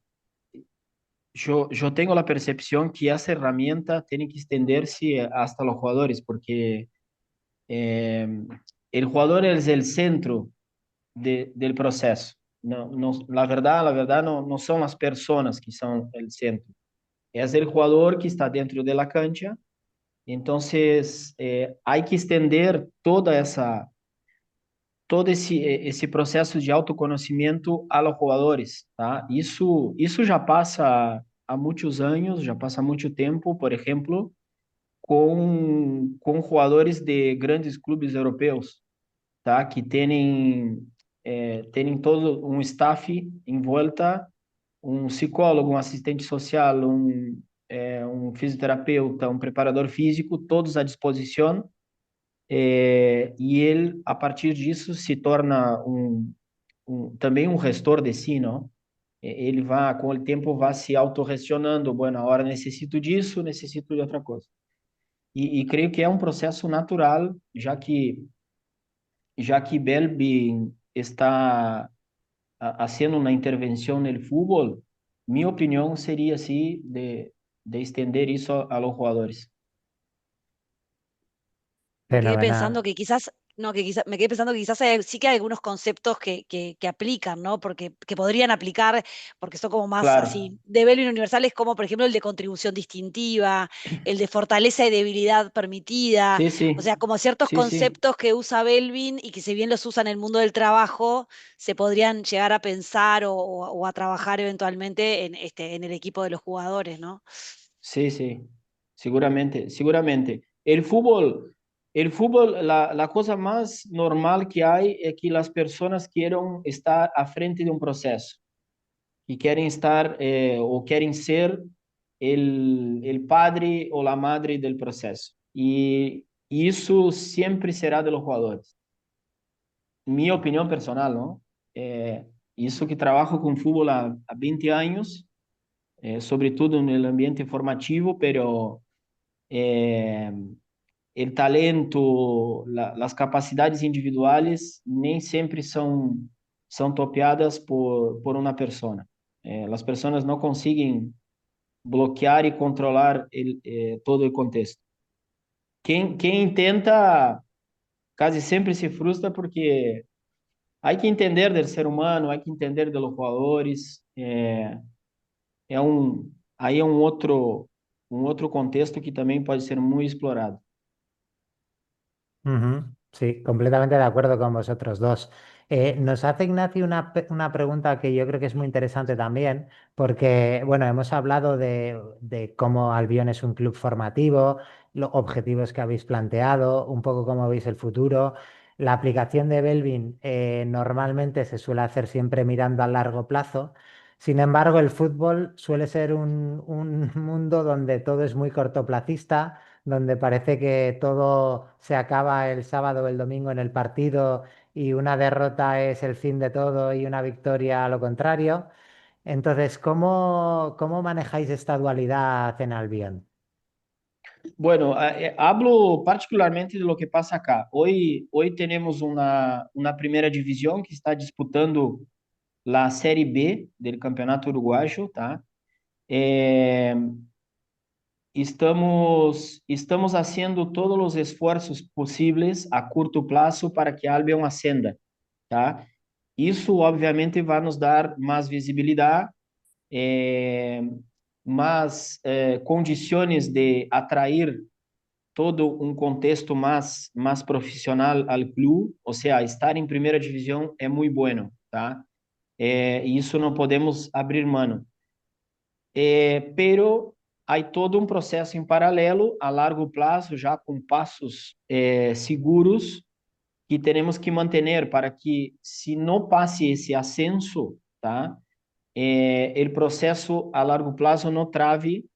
yo tengo la percepción que esa herramienta tiene que extenderse hasta los jugadores, porque eh, el jugador es el centro del proceso. No, no, la verdad no, no son las personas que son el centro, es el jugador que está dentro de la cancha. Entonces, hay que extender todo esse processo de autoconhecimento a los jugadores, tá? Isso já passa há muitos anos, já passa há muito tempo, por exemplo, com jogadores de grandes clubes europeus, tá? Que têm todo um staff em volta, um psicólogo, um assistente social, um fisioterapeuta, um preparador físico, todos à disposição, e ele, a partir disso, se torna também um gestor de si, não? Ele vai, com o tempo, vai se autorrestionando. Bueno, agora necessito disso, necessito de outra coisa. E creio que é um processo natural, já que Belbi está fazendo uma intervenção no futebol. Minha opinião seria assim de estender isso a los jogadores. Me quedé Fenomenal. pensando que quizás, no, que quizás, me quedé pensando que quizás sí que hay algunos conceptos que aplican, ¿no? Porque que podrían aplicar, porque son como más Claro, así, de Belvin universales, como por ejemplo el de contribución distintiva, el de fortaleza y debilidad permitida, sim, o sim, sea, como ciertos sim, sim. conceptos que usa Belvin y que si bien los usa en el mundo del trabajo, se podrían llegar a pensar o a trabajar eventualmente en el equipo de los jugadores, ¿no? Sí, sí, seguramente, seguramente. El fútbol, la cosa más normal que hay es que las personas quieran estar a frente de un proceso y quieren estar o quieren ser el padre o la madre del proceso. Y eso siempre será de los jugadores. Mi opinión personal, ¿no? Eso que trabajo con fútbol a 20 años, sobre todo en el ambiente formativo, pero é, o talento, as capacidades individuais nem sempre são topeadas por uma pessoa. As pessoas não conseguem bloquear e controlar todo o contexto. quem intenta casi sempre se frustra porque hay que entender del ser humano, hay que entender de los jugadores. Aí é um outro contexto que também pode ser muito explorado. Ujú. Sí, completamente de acuerdo con vosotros dos. Nos hace Ignacio una pregunta que yo creo que es muy interesante también, porque, bueno, hemos hablado de cómo Albion es un club formativo, los objetivos que habéis planteado, un poco cómo veis el futuro. La aplicación de Belvin normalmente se suele hacer siempre mirando a largo plazo. Sin embargo, el fútbol suele ser un mundo donde todo es muy cortoplacista, donde parece que todo se acaba el sábado o el domingo en el partido y una derrota es el fin de todo y una victoria a lo contrario. Entonces, ¿cómo manejáis esta dualidad en Albion? Bueno, hablo particularmente de lo que pasa acá. Hoy tenemos una primera división que está disputando la Série B del Campeonato Uruguayo, tá? Eh, estamos haciendo todos los esfuerzos posibles a curto plazo para que Albion ascenda, tá? Isso, obviamente, vai nos dar mais visibilidade, mais condições de atrair todo um contexto mais profissional ao clube, ou seja, estar em primeira divisão é muito bueno, tá? E isso não podemos abrir mão. Pero há todo um processo em paralelo, a largo prazo, já com passos seguros, que temos que manter para que, se não passe esse ascenso, tá? O processo a largo prazo não trave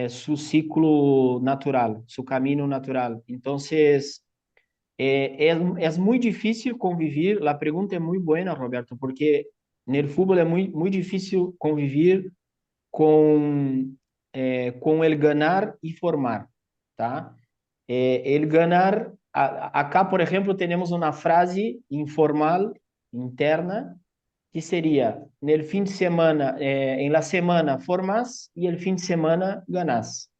su ciclo natural, su camino natural. Entonces, es muy difícil convivir. La pregunta es muy buena, Roberto, porque en el fútbol es muy difícil convivir com el ganar e formar, tá? El ganar, acá, por exemplo, temos uma frase informal, interna, que seria, no fim de semana, em la semana formas e el fim de semana ganas.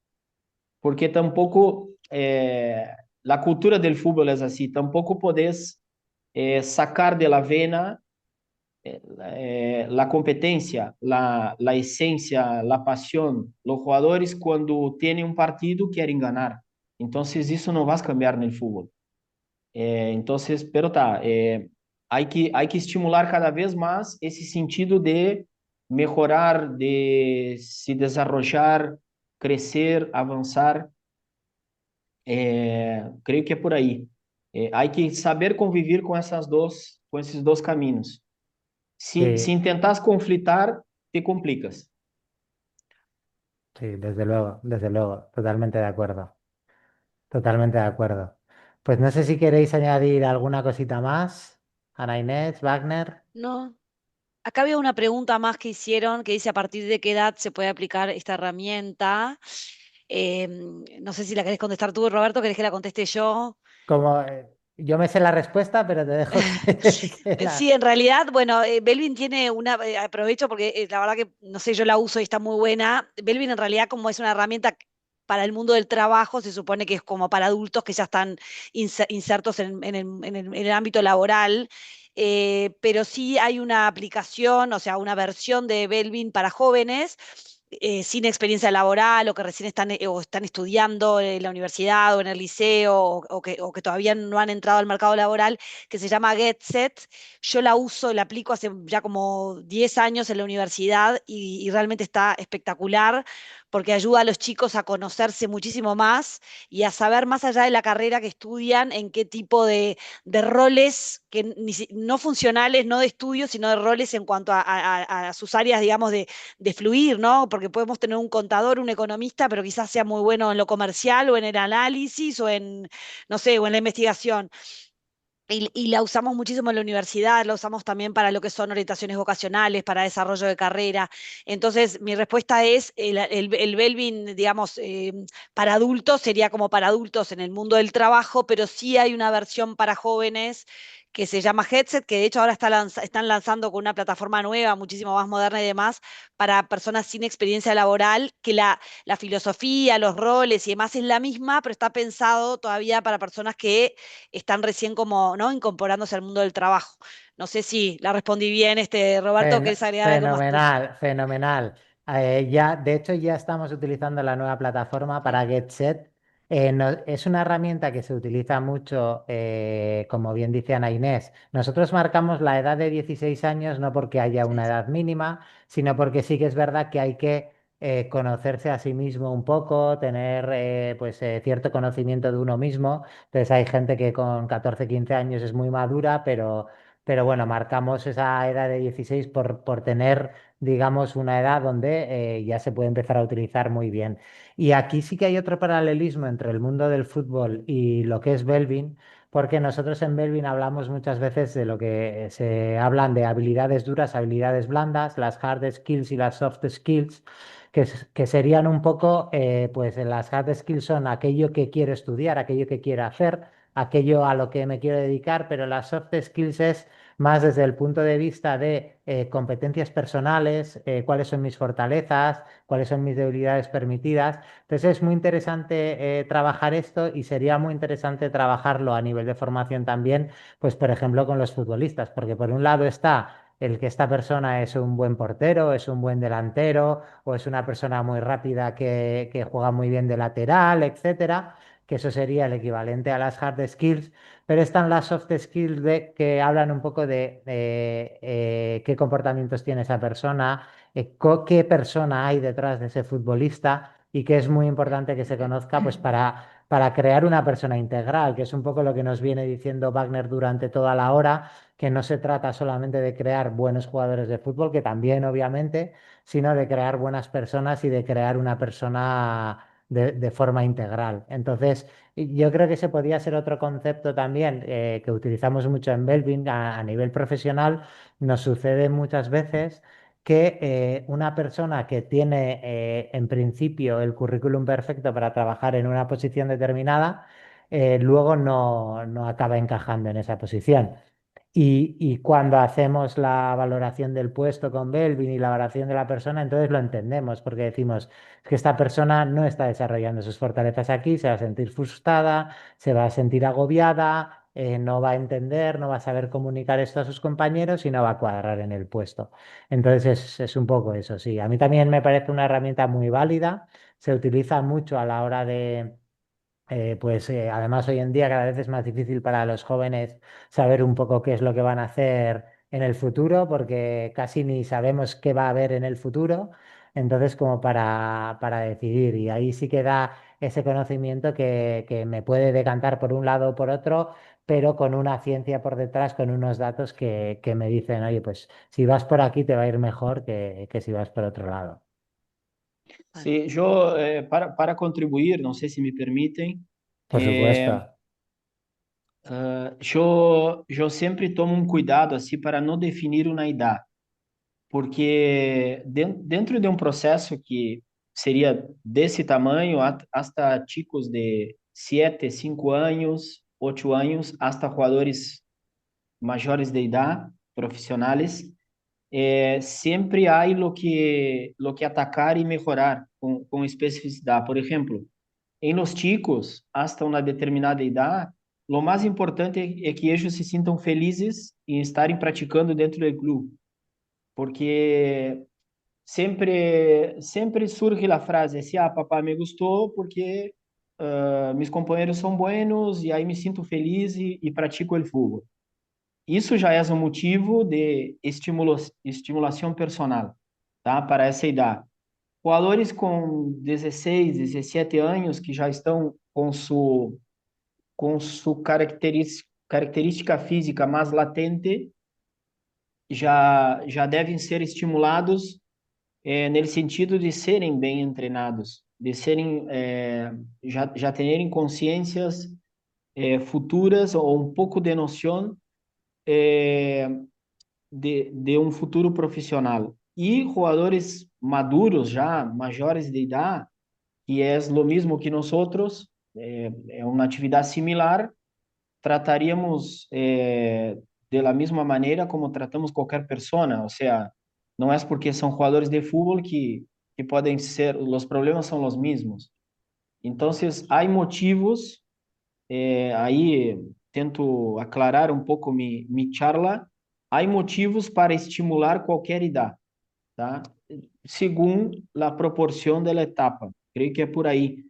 Porque tampouco, a cultura del fútbol é assim, tampouco podes sacar de la vena la competencia, la esencia, la pasión. Los jugadores cuando tienen un partido quieren ganar. Entonces eso no va a cambiar en el fútbol. Entonces, pero tá, hay que estimular cada vez más ese sentido de mejorar, de se desarrollar, crecer, avanzar. Creio que é por aí. Hay que saber convivir com esses dois caminhos. Si Sí, intentas conflitar, te complicas. sí, desde luego, totalmente de acuerdo, totalmente de acuerdo. Pues no sé si queréis añadir alguna cosita más, Ana Inés, Wagner. No. Acá había una pregunta más que hicieron que dice a partir de qué edad se puede aplicar esta herramienta. No sé si la querés contestar tú, Roberto, querés que la conteste yo. Como yo me sé la respuesta, pero te dejo que la... Sí, en realidad, bueno, Belvin tiene una, aprovecho porque la verdad que, no sé, yo la uso y está muy buena. Belvin en realidad como es una herramienta para el mundo del trabajo, se supone que es como para adultos que ya están insertos en el ámbito laboral, pero sí hay una aplicación, o sea, una versión de Belvin para jóvenes. Sin experiencia laboral o que recién o están estudiando en la universidad o en el liceo o que todavía no han entrado al mercado laboral, que se llama GetSet. Yo la uso, la aplico hace ya como 10 años en la universidad y realmente está espectacular porque ayuda a los chicos a conocerse muchísimo más y a saber más allá de la carrera que estudian en qué tipo de roles que no funcionales, no de estudio, sino de roles en cuanto a sus áreas, digamos, de fluir, ¿no? Porque podemos tener un contador, un economista, pero quizás sea muy bueno en lo comercial o en el análisis o en, no sé, o en la investigación. Y la usamos muchísimo en la universidad, la usamos también para lo que son orientaciones vocacionales, para desarrollo de carrera. Entonces, mi respuesta es el Belvin, digamos, para adultos sería como para adultos en el mundo del trabajo, pero sí hay una versión para jóvenes que se llama Headset, que de hecho ahora están lanzando con una plataforma nueva, muchísimo más moderna y demás, para personas sin experiencia laboral, que la filosofía, los roles y demás es la misma, pero está pensado todavía para personas que están recién como, ¿no? Incorporándose al mundo del trabajo. No sé si la respondí bien, Roberto, ¿querés agregar algo más tú? Fenomenal, fenomenal. De hecho, ya estamos utilizando la nueva plataforma Sí, para GetSet. Es una herramienta que se utiliza mucho, como bien dice Ana Inés. Nosotros marcamos la edad de 16 años no porque haya sí, una edad mínima, sino porque sí que es verdad que hay que conocerse a sí mismo un poco, tener cierto conocimiento de uno mismo. Entonces hay gente que con 14, 15 años es muy madura, pero bueno, marcamos esa edad de 16 por tener, digamos, una edad donde ya se puede empezar a utilizar muy bien. Y aquí sí que hay otro paralelismo entre el mundo del fútbol y lo que es Belvin, porque nosotros en Belvin hablamos muchas veces de lo que se hablan de habilidades duras, habilidades blandas, las hard skills y las soft skills. Que serían un poco, pues las hard skills son aquello que quiero estudiar, aquello que quiero hacer, aquello a lo que me quiero dedicar, pero las soft skills es más desde el punto de vista de competencias personales, cuáles son mis fortalezas, cuáles son mis debilidades permitidas. Entonces es muy interesante trabajar esto y sería muy interesante trabajarlo a nivel de formación también, pues por ejemplo con los futbolistas, porque por un lado está el que esta persona es un buen portero, es un buen delantero o es una persona muy rápida que juega muy bien de lateral, etcétera, que eso sería el equivalente a las hard skills, pero están las soft skills que hablan un poco de qué comportamientos tiene esa persona, qué persona hay detrás de ese futbolista y que es muy importante que se conozca pues para crear una persona integral, que es un poco lo que nos viene diciendo Wagner durante toda la hora, que no se trata solamente de crear buenos jugadores de fútbol, que también obviamente, sino de crear buenas personas y de crear una persona de forma integral. Entonces, y yo creo que ese podría ser otro concepto también que utilizamos mucho en Belvin a nivel profesional. Nos sucede muchas veces que una persona que tiene en principio el currículum perfecto para trabajar en una posición determinada, luego no acaba encajando en esa posición. Y cuando hacemos la valoración del puesto con Belvin y la valoración de la persona, entonces lo entendemos, porque decimos "Es que esta persona no está desarrollando sus fortalezas aquí, se va a sentir frustrada, se va a sentir agobiada, no va a entender, no va a saber comunicar esto a sus compañeros y no va a cuadrar en el puesto". Entonces es un poco eso, sí. A mí también me parece una herramienta muy válida, se utiliza mucho a la hora de además hoy en día cada vez es más difícil para los jóvenes saber un poco qué es lo que van a hacer en el futuro, porque casi ni sabemos qué va a haber en el futuro, entonces como para decidir. Y ahí sí que da ese conocimiento que me puede decantar por un lado o por otro, pero con una ciencia por detrás, con unos datos que me dicen, oye, pues si vas por aquí te va a ir mejor que si vas por otro lado. bueno, Sí, yo, para contribuir, no sé si me permiten, Por supuesto. yo sempre tomo um cuidado assim para não definir uma idade, porque dentro de um processo que seria desse tamanho, hasta chicos de 7, 5 anos, 8 anos, hasta jugadores maiores de idade, profissionais, sempre há lo que atacar e melhorar com especificidade. Por exemplo, em los chicos, hasta uma determinada idade, o mais importante é que eles se sintam felizes em estarem praticando dentro do clube, porque sempre surge a frase assim, ah, papá me gostou porque meus companheiros são buenos e aí me sinto feliz e pratico o futebol. Isso já é um motivo de estimulação personal, tá? Para essa idade. Jogadores com 16, 17 anos que já estão com sua característica física mais latente, já devem ser estimulados no sentido de serem bem treinados, de serem já terem consciências futuras ou um pouco de noção de um futuro profissional. E jogadores maduros já, maiores de idade, que é o mesmo que nós outros, é uma atividade similar, trataríamos de la misma manera como tratamos cualquier persona. O sea, no es porque son jugadores de fútbol que pueden ser, los problemas son los mismos. Entonces, hay motivos, aí tento aclarar um pouco mi charla, há motivos para estimular qualquer idade, tá? Según la proporción de la etapa, creo que é por aí,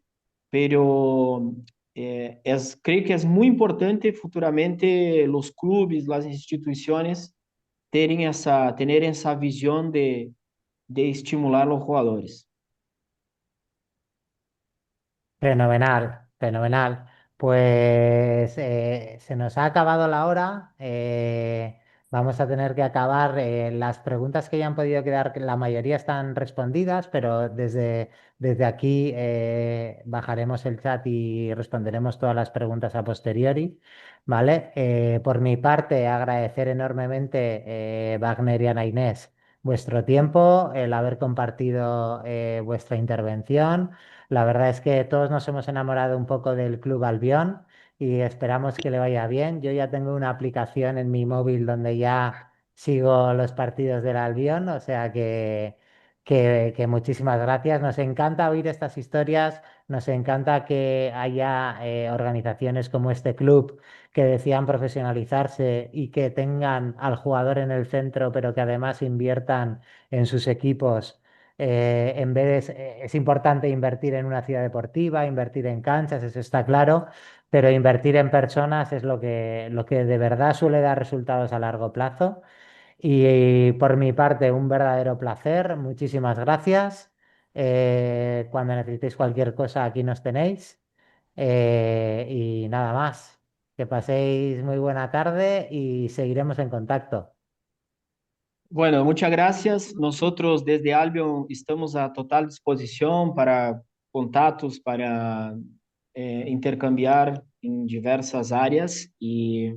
pero creo que é muito importante futuramente os clubes, as instituições tener essa visão de estimular os jogadores. Fenomenal, fenomenal. Pues se nos ha acabado la hora. Vamos a tener que acabar. Las preguntas que ya han podido quedar, que la mayoría están respondidas, pero desde aquí bajaremos el chat y responderemos todas las preguntas a posteriori. ¿Vale? Por mi parte, agradecer enormemente, Wagner y Ana Inés, vuestro tiempo, el haber compartido vuestra intervención. La verdad es que todos nos hemos enamorado un poco del Club Albión y esperamos que le vaya bien. Yo ya tengo una aplicación en mi móvil donde ya sigo los partidos del Albión, o sea que muchísimas gracias. Nos encanta oír estas historias, nos encanta que haya organizaciones como este club que decían profesionalizarse y que tengan al jugador en el centro, pero que además inviertan en sus equipos. En vez es importante invertir en una ciudad deportiva, invertir en canchas, eso está claro, pero invertir en personas es lo que de verdad suele dar resultados a largo plazo. Y por mi parte, un verdadero placer. Muchísimas gracias. Cuando necesitéis cualquier cosa, aquí nos tenéis. Y nada más. Que paséis muy buena tarde y seguiremos en contacto. Bueno, muchas gracias. Nosotros desde Albion estamos a total disposición para contatos, para intercambiar en diversas áreas y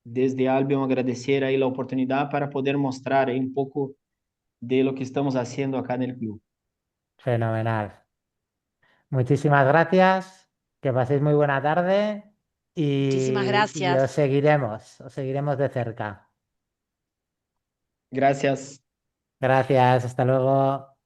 desde Albion agradecer ahí la oportunidad para poder mostrar ahí un poco de lo que estamos haciendo acá en el club. Fenomenal. Muchísimas gracias. Que paséis muy buena tarde Muchísimas y gracias. os seguiremos de cerca. Gracias. Gracias, hasta luego.